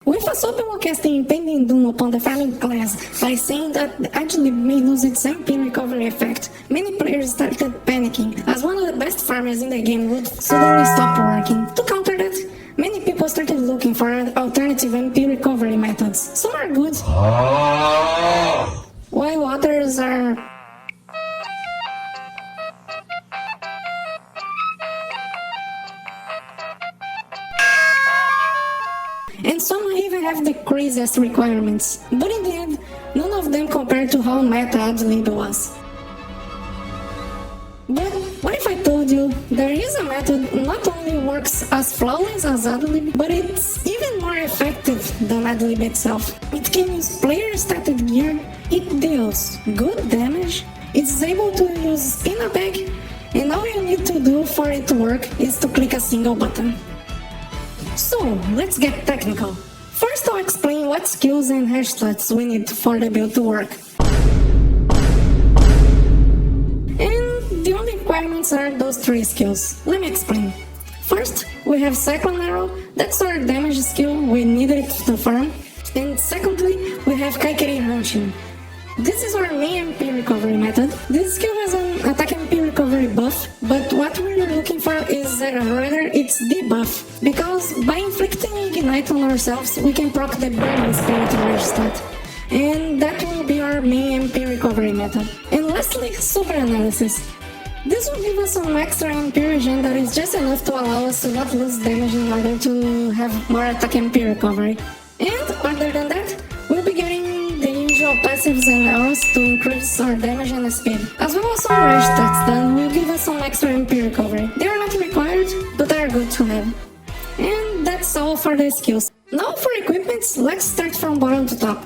With a sub casting impending doom upon the farming class by saying that the ad-lib may lose its MP recovery effect, many players started panicking, as one of the best farmers in the game would suddenly stop working. To counter that, many people started looking for alternative MP recovery methods. Some are good, while others are... and some even have the craziest requirements. But in the end, none of them compared to how meta ad-lib was. But what if I told you there is a method not only works as flawless as ad-lib, but it's even more effective than ad-lib itself. It can use player-started gear, it deals good damage, it's able to use spin a bag, and all you need to do for it to work is to click a single button. So, let's get technical. First I'll explain what skills and hashstats we need for the build to work. And the only requirements are those 3 skills. Let me explain. First, we have Cyclon Arrow, that's our damage skill we needed to farm. And secondly, we have Kaikiri Hanshin. This is our main MP recovery method. This skill has an attack MP recovery buff, but what we're looking for is rather its debuff, because by inflicting Ignite on ourselves, we can proc the Burning Spirit hashstat, and that will be our main MP recovery method. And lastly, Super Analysis. This will give us some extra MP regen that is just enough to allow us to not lose damage in order to have more attack MP recovery. And other than that, we'll be getting the usual passives and arrows to increase our damage and speed, as well as some rage stats that will give us some extra MP recovery. They are not required, but they are good to have. And that's all for the skills. Now for equipments, let's start from bottom to top.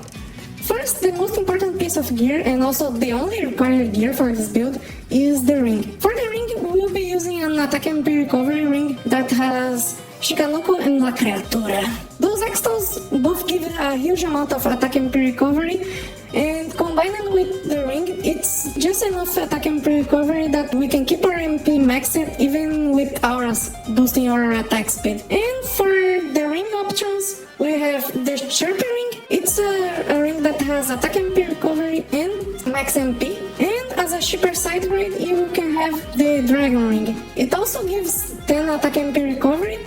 First, the most important piece of gear, and also the only required gear for this build, is the ring. For the ring, we will be using an attack MP recovery ring that has Shikanuko and La Creatura. Those extras both give a huge amount of attack MP recovery, and combined with the ring, it's just enough attack MP recovery that we can keep our MP maxed even with auras, boosting our attack speed. And for the ring options, we have the Chirpy ring. It's a ring that has attack MP recovery and max MP. And as a cheaper side grade, you can have the Dragon ring. It also gives 10 attack MP recovery,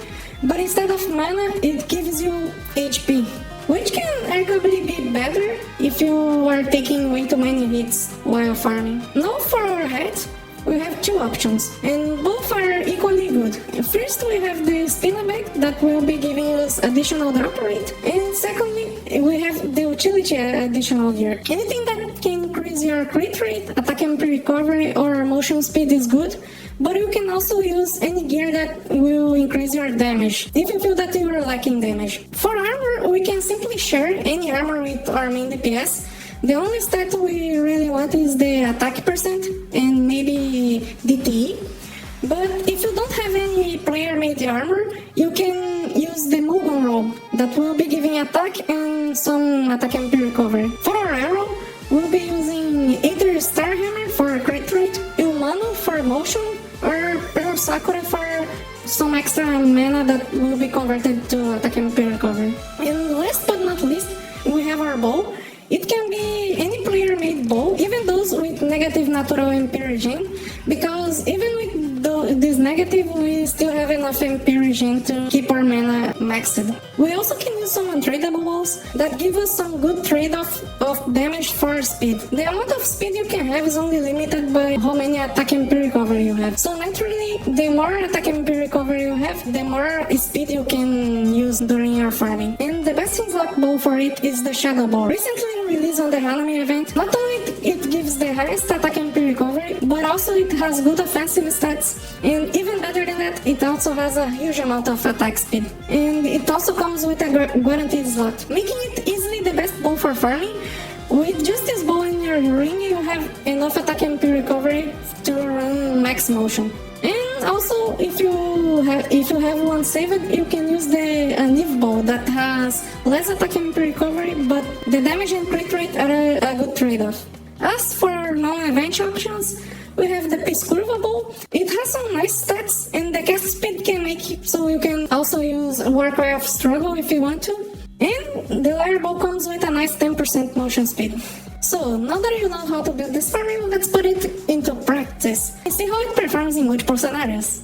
but instead of mana, it gives you HP, which can arguably be better if you are taking way too many hits while farming. Now for our heads, we have 2 options, and both are equally good. First, we have the spinner bag that will be giving us additional drop rate, and secondly, we have the utility additional gear. Anything that can increase your crit rate, attack MP recovery, or motion speed is good, but you can also use any gear that will increase your damage, if you feel that you are lacking damage. For armor, we can simply share any armor with our main DPS. The only stat we really want is the attack percent and maybe DTE. But if you don't have any player-made armor, you can use the Mugon robe that will be giving attack and some attack MP recovery. For our arrow, we'll be using either Star Hammer for crit rate, Ilmano for motion, or Pearl Sakura for some extra mana that will be converted to attack MP recovery. And last but not least, we have our bow. It can be any player-made bow, even those with negative natural MP regen, because even with this negative, we still have enough MP regen to keep our mana maxed. We also can use some untradeable bows that give us some good trade-off of damage for speed. The amount of speed you can have is only limited by how many attack MP recovery you have. So naturally, the more attack MP recovery you have, the more speed you can use during your farming. And the best in slot bow for it is the Shadow Bow. Recently released on the Hanami event, not only it gives the highest attack MP recovery, but also it has good offensive stats, and even better than that, it also has a huge amount of attack speed. And it also comes with a guaranteed slot, making it easily the best bow for farming. With just this bow in your ring, you have enough attack MP recovery to run max motion. And also, if you have one saved, you can use the Niv bow that has less attack and recovery, but the damage and crit rate are a good trade-off. As for non-event options, we have the Peace Curva bow. It has some nice stats, and the cast speed can make it so you can also use Warcry of Struggle if you want to. And the wearable comes with a nice 10% motion speed. So, now that you know how to build this farm, let's put it into practice and see how it performs in multiple scenarios.